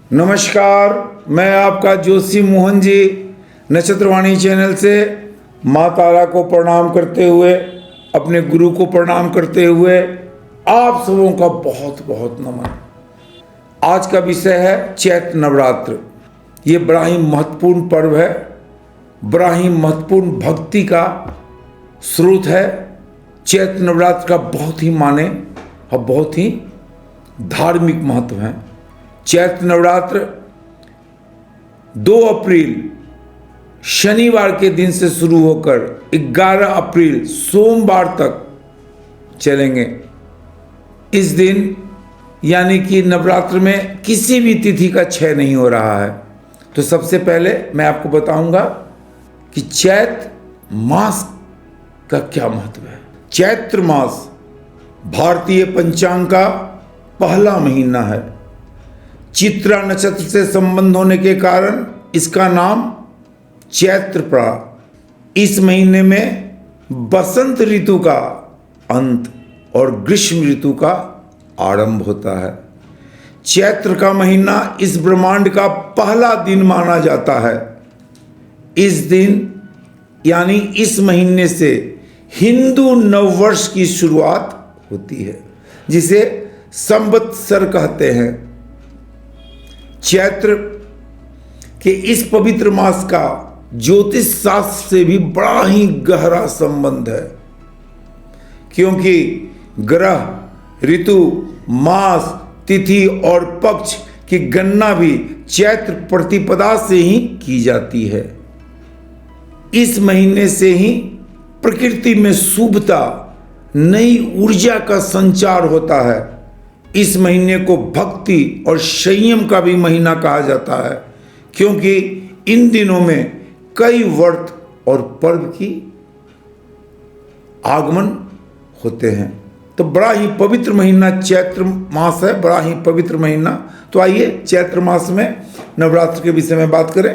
नमस्कार, मैं आपका जोशी मोहन जी नक्षत्रवाणी चैनल से माँ तारा को प्रणाम करते हुए, अपने गुरु को प्रणाम करते हुए आप सबों का बहुत बहुत नमन। आज का विषय है चैत्र नवरात्र। ये बड़ा ही महत्वपूर्ण पर्व है, बड़ा ही महत्वपूर्ण भक्ति का स्रोत है। चैत्र नवरात्र का बहुत ही माने और बहुत ही धार्मिक महत्व है। चैत्र नवरात्र 2 अप्रैल शनिवार के दिन से शुरू होकर 11 अप्रैल सोमवार तक चलेंगे। इस दिन यानी कि नवरात्र में किसी भी तिथि का क्षय नहीं हो रहा है। तो सबसे पहले मैं आपको बताऊंगा कि चैत्र मास का क्या महत्व है। चैत्र मास भारतीय पंचांग का पहला महीना है। चित्रा नक्षत्र से संबंध होने के कारण इसका नाम चैत्र पड़ा। इस महीने में बसंत ऋतु का अंत और ग्रीष्म ऋतु का आरंभ होता है। चैत्र का महीना इस ब्रह्मांड का पहला दिन माना जाता है। इस दिन यानी इस महीने से हिंदू नववर्ष की शुरुआत होती है, जिसे संवत्सर कहते हैं। चैत्र के इस पवित्र मास का ज्योतिष शास्त्र से भी बड़ा ही गहरा संबंध है, क्योंकि ग्रह, ऋतु, मास, तिथि और पक्ष की गणना भी चैत्र प्रतिपदा से ही की जाती है। इस महीने से ही प्रकृति में शुभता, नई ऊर्जा का संचार होता है। इस महीने को भक्ति और संयम का भी महीना कहा जाता है, क्योंकि इन दिनों में कई व्रत और पर्व की आगमन होते हैं। तो बड़ा ही पवित्र महीना चैत्र मास है, बड़ा ही पवित्र महीना। तो आइए चैत्र मास में नवरात्र के विषय में बात करें।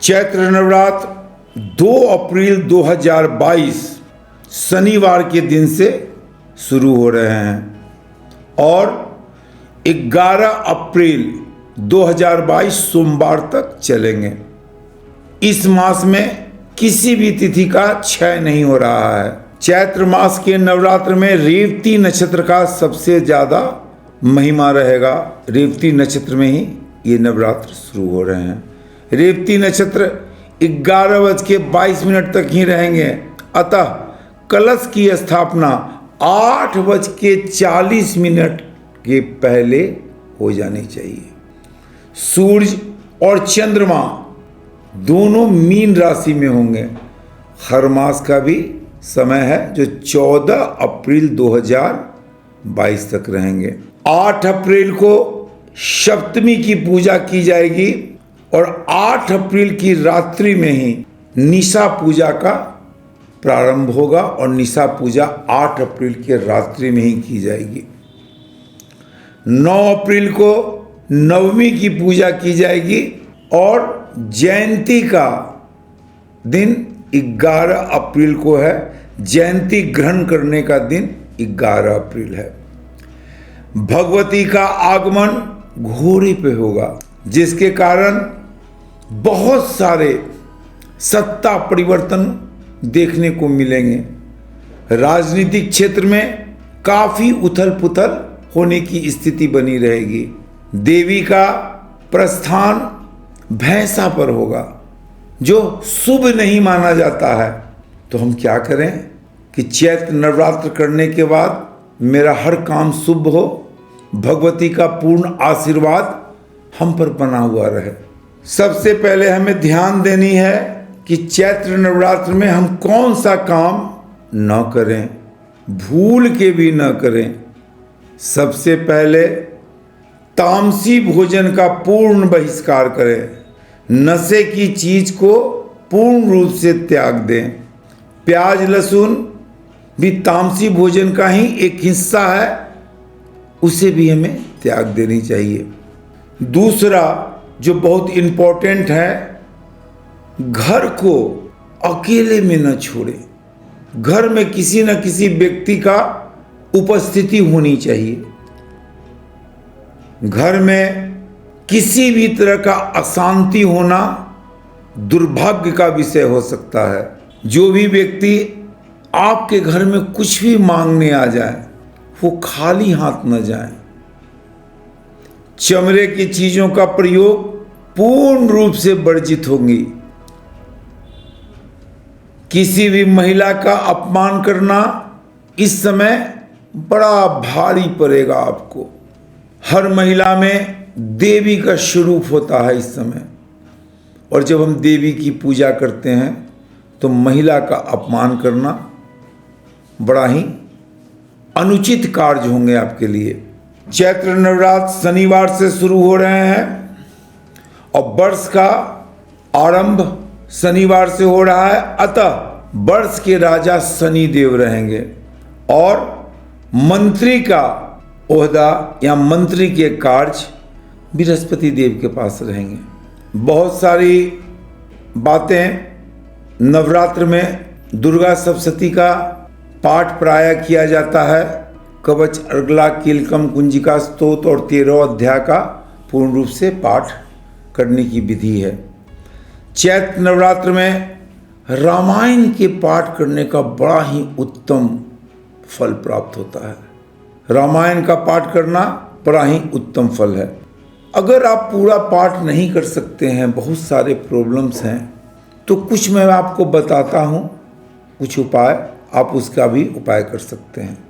चैत्र नवरात्र 2 अप्रैल 2022 शनिवार के दिन से शुरू हो रहे हैं और 11 अप्रैल 2022 सोमवार तक चलेंगे। इस मास में किसी भी तिथि का क्षय नहीं हो रहा है। चैत्र मास के नवरात्र में रेवती नक्षत्र का सबसे ज़्यादा महिमा रहेगा। रेवती नक्षत्र में ही ये नवरात्र शुरू हो रहे हैं। रेवती नक्षत्र 11:22 तक ही रहेंगे, अतः कलश की स्थापना 8:40 के पहले हो जानी चाहिए। सूर्य और चंद्रमा दोनों मीन राशि में होंगे। हर मास का भी समय है जो 14 अप्रैल 2022 तक रहेंगे। 8 अप्रैल को सप्तमी की पूजा की जाएगी और 8 अप्रैल की रात्रि में ही निशा पूजा का प्रारंभ होगा और निशा पूजा 8 अप्रैल की रात्रि में ही की जाएगी। 9 अप्रैल को नवमी की पूजा की जाएगी और जयंती का दिन 11 अप्रैल को है। जयंती ग्रहण करने का दिन 11 अप्रैल है। भगवती का आगमन घोड़े पे होगा, जिसके कारण बहुत सारे सत्ता परिवर्तन देखने को मिलेंगे। राजनीतिक क्षेत्र में काफी उथल पुथल होने की स्थिति बनी रहेगी। देवी का प्रस्थान भैंसा पर होगा, जो शुभ नहीं माना जाता है। तो हम क्या करें कि चैत्र नवरात्र करने के बाद मेरा हर काम शुभ हो, भगवती का पूर्ण आशीर्वाद हम पर बना हुआ रहे। सबसे पहले हमें ध्यान देनी है कि चैत्र नवरात्र में हम कौन सा काम न करें, भूल के भी न करें। सबसे पहले तामसी भोजन का पूर्ण बहिष्कार करें। नशे की चीज को पूर्ण रूप से त्याग दें। प्याज लहसुन भी तामसी भोजन का ही एक हिस्सा है, उसे भी हमें त्याग देनी चाहिए। दूसरा जो बहुत इम्पोर्टेंट है, घर को अकेले में न छोड़े। घर में किसी न किसी व्यक्ति का उपस्थिति होनी चाहिए। घर में किसी भी तरह का अशांति होना दुर्भाग्य का विषय हो सकता है। जो भी व्यक्ति आपके घर में कुछ भी मांगने आ जाए वो खाली हाथ न जाए। चमड़े की चीजों का प्रयोग पूर्ण रूप से वर्जित होंगी। किसी भी महिला का अपमान करना इस समय बड़ा भारी पड़ेगा आपको। हर महिला में देवी का स्वरूप होता है इस समय, और जब हम देवी की पूजा करते हैं तो महिला का अपमान करना बड़ा ही अनुचित कार्य होंगे आपके लिए। चैत्र नवरात्र शनिवार से शुरू हो रहे हैं और वर्ष का आरंभ शनिवार से हो रहा है, अतः वर्ष के राजा शनि देव रहेंगे और मंत्री का ओहदा या मंत्री के कार्य बृहस्पति देव के पास रहेंगे। बहुत सारी बातें नवरात्र में दुर्गा सप्तशती का पाठ प्राय किया जाता है। कवच, अर्गला, कीलकम, कुंजिका स्तोत्र और 13 अध्याय का पूर्ण रूप से पाठ करने की विधि है। चैत्र नवरात्र में रामायण के पाठ करने का बड़ा ही उत्तम फल प्राप्त होता है। रामायण का पाठ करना बड़ा ही उत्तम फल है। अगर आप पूरा पाठ नहीं कर सकते हैं, बहुत सारे प्रॉब्लम्स हैं, तो कुछ मैं आपको बताता हूँ, कुछ उपाय, आप उसका भी उपाय कर सकते हैं।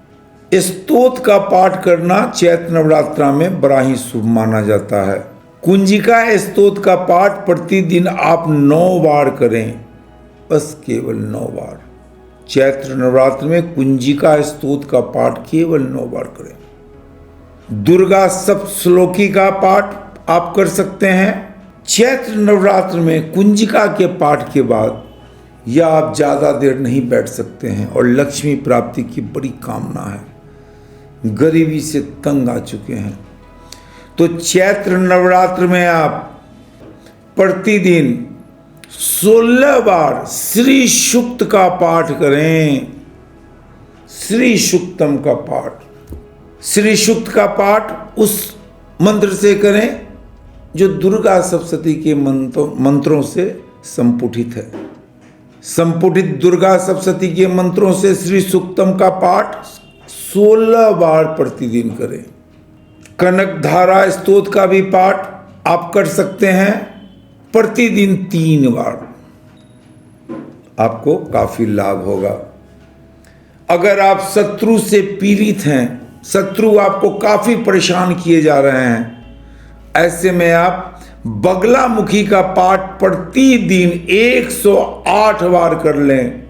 स्तोत्र का पाठ करना चैत्र नवरात्रा में बड़ा ही शुभ माना जाता है। कुंजिका स्तोत्र का पाठ प्रतिदिन आप 9 बार करें, बस केवल 9 बार। चैत्र नवरात्र में कुंजिका स्तोत्र का पाठ केवल 9 बार करें। दुर्गा सप्तश्लोकी का पाठ आप कर सकते हैं। चैत्र नवरात्र में कुंजिका के पाठ के बाद या आप ज़्यादा देर नहीं बैठ सकते हैं और लक्ष्मी प्राप्ति की बड़ी कामना है। गरीबी से तंग आ चुके हैं तो चैत्र नवरात्र में आप प्रतिदिन 16 बार श्री सूक्त का पाठ करें। श्री सूक्तम का पाठ, श्री सूक्त का पाठ उस मंत्र से करें जो दुर्गा सप्तशती के मंत्रों से संपुटित है। संपुटित दुर्गा सप्तशती के मंत्रों से श्री सूक्तम का पाठ 16 बार प्रतिदिन करें। कनक धारा स्तोत्र का भी पाठ आप कर सकते हैं प्रतिदिन 3 बार, आपको काफी लाभ होगा। अगर आप शत्रु से पीड़ित हैं, शत्रु आपको काफी परेशान किए जा रहे हैं, ऐसे में आप बगलामुखी का पाठ प्रतिदिन 108 बार कर लें।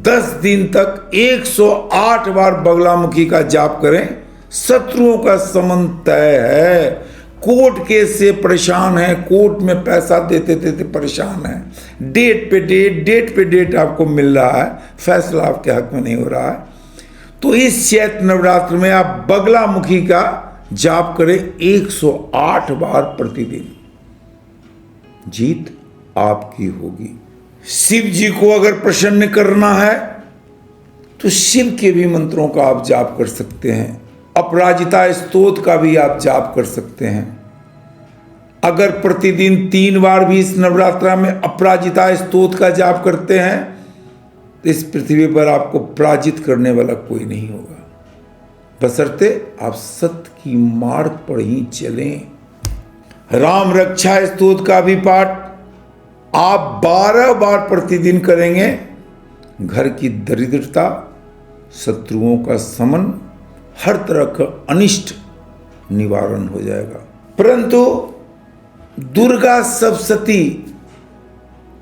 10 दिन तक 108 बार बगलामुखी का जाप करें। शत्रुओं का समन तय है। कोर्ट केस से परेशान है, कोर्ट में पैसा देते देते परेशान है, डेट पे डेट आपको मिल रहा है, फैसला आपके हक में नहीं हो रहा है, तो इस चैत्र नवरात्र में आप बगलामुखी का जाप करें 108 बार प्रतिदिन। जीत आपकी होगी। शिव जी को अगर प्रसन्न करना है तो शिव के भी मंत्रों का आप जाप कर सकते हैं। अपराजिता स्तोत्र का भी आप जाप कर सकते हैं। अगर प्रतिदिन 3 बार भी इस नवरात्रा में अपराजिता स्तोत्र का जाप करते हैं तो इस पृथ्वी पर आपको पराजित करने वाला कोई नहीं होगा, बशर्ते आप सत्य की मार्ग पर ही चलें। राम रक्षा स्तोत्र का भी पाठ आप 12 बार प्रतिदिन करेंगे। घर की दरिद्रता, शत्रुओं का समन, हर तरह का अनिष्ट निवारण हो जाएगा। परंतु दुर्गा सप्तशती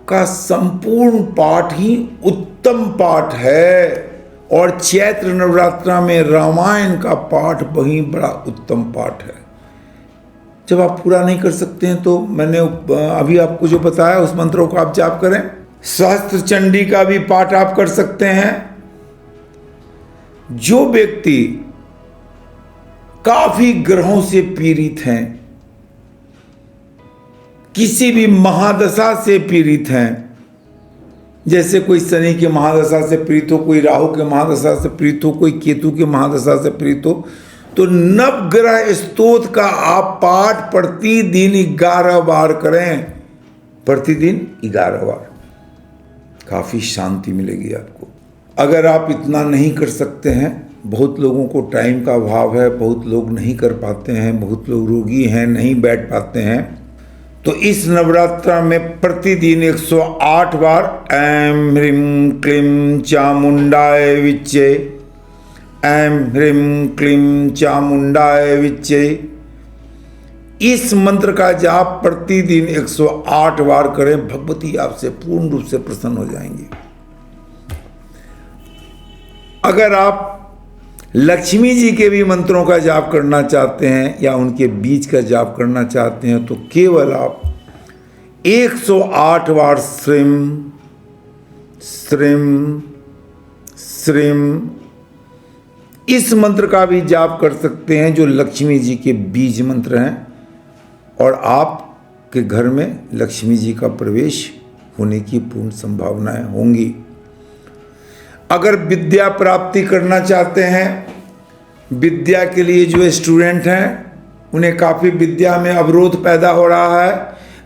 का संपूर्ण पाठ ही उत्तम पाठ है और चैत्र नवरात्रा में रामायण का पाठ वही बड़ा उत्तम पाठ है। जब आप पूरा नहीं कर सकते हैं तो मैंने अभी आपको जो बताया उस मंत्रों को आप जाप करें। सहस्त्र चंडी का भी पाठ आप कर सकते हैं। जो व्यक्ति काफी ग्रहों से पीड़ित हैं, किसी भी महादशा से पीड़ित हैं, जैसे कोई शनि के महादशा से पीड़ित हो, कोई राहु के महादशा से पीड़ित हो, कोई केतु के महादशा से पीड़ित हो, तो नवग्रह स्तोत्र का आप पाठ प्रतिदिन 11 बार करें। प्रतिदिन 11 बार, काफ़ी शांति मिलेगी आपको। अगर आप इतना नहीं कर सकते हैं, बहुत लोगों को टाइम का अभाव है, बहुत लोग नहीं कर पाते हैं, बहुत लोग रोगी हैं, नहीं बैठ पाते हैं, तो इस नवरात्र में प्रतिदिन 108 बार ऐं ह्रीं क्लीं चामुंडाय विच्चे, ऐं ह्रीं क्लीं चामुंडाय विच्चे, इस मंत्र का जाप प्रतिदिन 108 बार करें। भगवती आपसे पूर्ण रूप से प्रसन्न हो जाएंगी। अगर आप लक्ष्मी जी के भी मंत्रों का जाप करना चाहते हैं या उनके बीज का जाप करना चाहते हैं, तो केवल आप 108 बार श्रीं श्रीं श्रीं इस मंत्र का भी जाप कर सकते हैं, जो लक्ष्मी जी के बीज मंत्र हैं, और आपके घर में लक्ष्मी जी का प्रवेश होने की पूर्ण संभावनाएं होंगी। अगर विद्या प्राप्ति करना चाहते हैं, विद्या के लिए जो स्टूडेंट हैं उन्हें काफ़ी विद्या में अवरोध पैदा हो रहा है,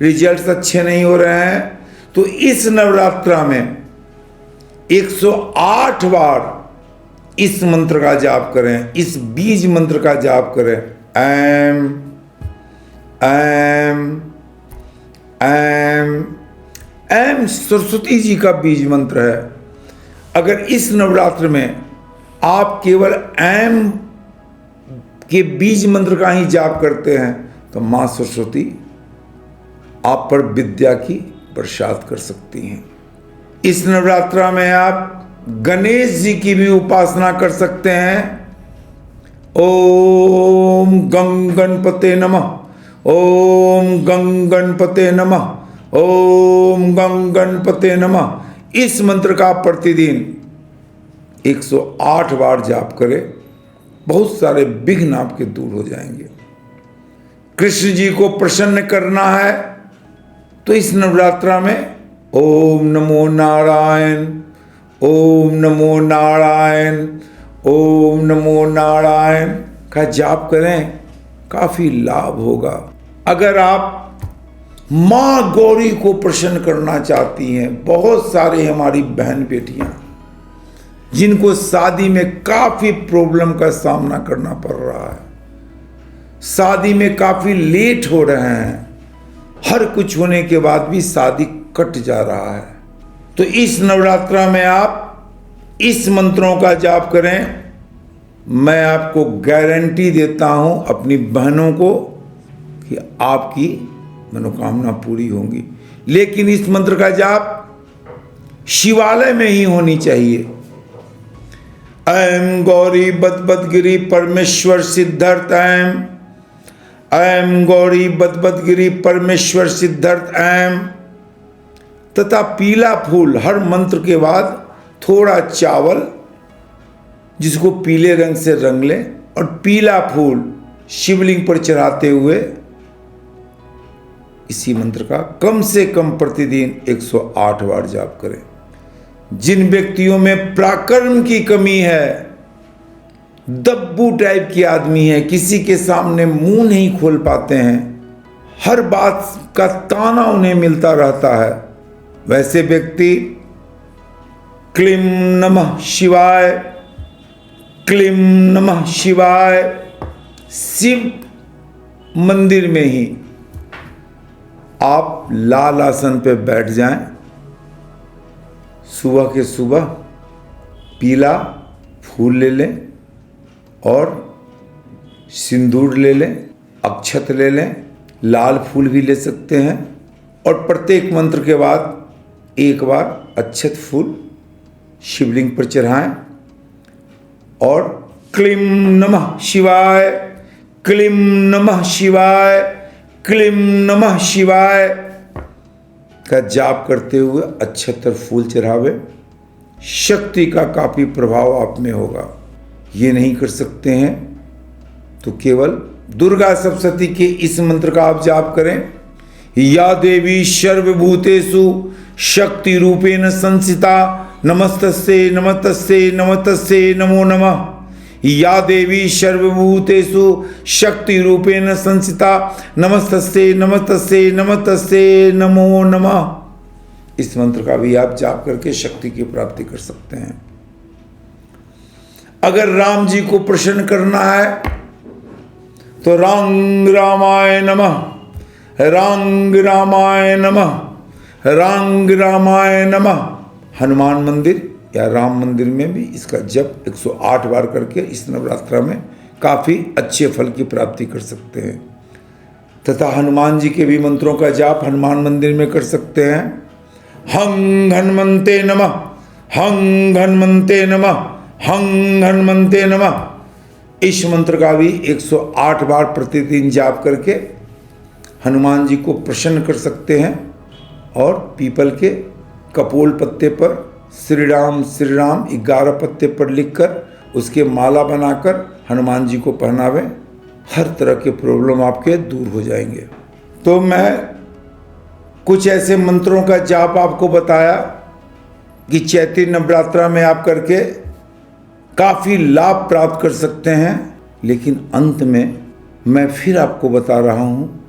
रिजल्ट्स अच्छे नहीं हो रहे हैं, तो इस नवरात्रा में 108 बार इस मंत्र का जाप करें, इस बीज मंत्र का जाप करें। ऐं ऐं ऐं ऐं सरस्वती जी का बीज मंत्र है। अगर इस नवरात्र में आप केवल ऐं के बीज मंत्र का ही जाप करते हैं, तो माँ सरस्वती आप पर विद्या की बरसात कर सकती हैं। इस नवरात्र में आप गणेश जी की भी उपासना कर सकते हैं। ओम गं गणपते नमः, ओम गं गणपते नमः, ओम गं गणपते नमः, इस मंत्र का प्रतिदिन 108 बार जाप करें। बहुत सारे विघ्न आपके दूर हो जाएंगे। कृष्ण जी को प्रसन्न करना है तो इस नवरात्रा में ओम नमो नारायण, ओम नमो नारायण, ओम नमो नारायण का जाप करें, काफ़ी लाभ होगा। अगर आप माँ गौरी को प्रसन्न करना चाहती हैं, बहुत सारे हमारी बहन बेटियां जिनको शादी में काफ़ी प्रॉब्लम का सामना करना पड़ रहा है, शादी में काफ़ी लेट हो रहे हैं, हर कुछ होने के बाद भी शादी कट जा रहा है, तो इस नवरात्रा में आप इस मंत्रों का जाप करें। मैं आपको गारंटी देता हूं अपनी बहनों को कि आपकी मनोकामना पूरी होंगी। लेकिन इस मंत्र का जाप शिवालय में ही होनी चाहिए। ऐं गौरी बदबदगिरी परमेश्वर सिद्धार्थ, ऐं गौरी बदबदगिरी परमेश्वर सिद्धार्थ ऐं, तथा पीला फूल हर मंत्र के बाद थोड़ा चावल जिसको पीले रंग से रंग लें और पीला फूल शिवलिंग पर चढ़ाते हुए इसी मंत्र का कम से कम प्रतिदिन 108 बार जाप करें। जिन व्यक्तियों में पराक्रम की कमी है, दब्बू टाइप के आदमी है, किसी के सामने मुंह नहीं खोल पाते हैं, हर बात का ताना उन्हें मिलता रहता है, वैसे व्यक्ति क्लीं नमः शिवाय, क्लीं नमः शिवाय शिव मंदिर में ही आप लाल आसन पे बैठ जाएं, सुबह के सुबह पीला फूल ले लें और सिंदूर ले लें, अक्षत ले लें, लाल फूल भी ले सकते हैं, और प्रत्येक मंत्र के बाद एक बार अक्षत फूल शिवलिंग पर चढ़ाएं और क्लीं नमः शिवाय, क्लीं नमः शिवाय, क्लीं नमः शिवाय का जाप करते हुए अक्षत फूल चढ़ावे। शक्ति का काफ़ी प्रभाव आप में होगा। ये नहीं कर सकते हैं तो केवल दुर्गा सप्तशती के इस मंत्र का आप जाप करें। या देवी सर्वभूतेषु शक्ति रूपेण संस्थिता नमस्तस्यै नमस्तस्यै नमस्तस्यै नमो नमः। या देवी सर्वभूतेषु शक्ति रूपेण संस्थिता नमस्तस्यै नमस्तस्यै नमस्तस्यै नमो नमः। इस मंत्र का भी आप जाप करके शक्ति की प्राप्ति कर सकते हैं। अगर राम जी को प्रसन्न करना है तो रांग रामाय नमः, रांग रामाय नमः, रांग रामाय नमः। हनुमान मंदिर या राम मंदिर में भी इसका जप 108 बार करके इस नवरात्रा में काफ़ी अच्छे फल की प्राप्ति कर सकते हैं। तथा हनुमान जी के भी मंत्रों का जाप हनुमान मंदिर में कर सकते हैं। हंग हनुमंते नमः, हंग हनुमंते नमः, हंग हनुमंते नमः। इस मंत्र का भी 108 बार प्रतिदिन जाप करके हनुमान जी को प्रसन्न कर सकते हैं। और पीपल के कपोल पत्ते पर श्री राम 11 पत्ते पर लिखकर उसके माला बनाकर हनुमान जी को पहनावें, हर तरह के प्रॉब्लम आपके दूर हो जाएंगे। तो मैं कुछ ऐसे मंत्रों का जाप आपको बताया कि चैत्री नवरात्रा में आप करके काफ़ी लाभ प्राप्त कर सकते हैं। लेकिन अंत में मैं फिर आपको बता रहा हूँ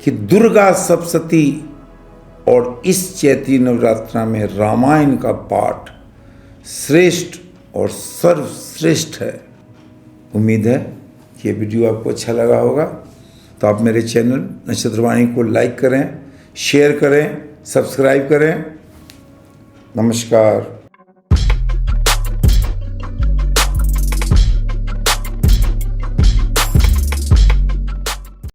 कि दुर्गा सप्तशती और इस चैत्री नवरात्रा में रामायण का पाठ श्रेष्ठ और सर्वश्रेष्ठ है। उम्मीद है कि ये वीडियो आपको अच्छा लगा होगा। तो आप मेरे चैनल नक्षत्रवाणी को लाइक करें, शेयर करें, सब्सक्राइब करें। नमस्कार।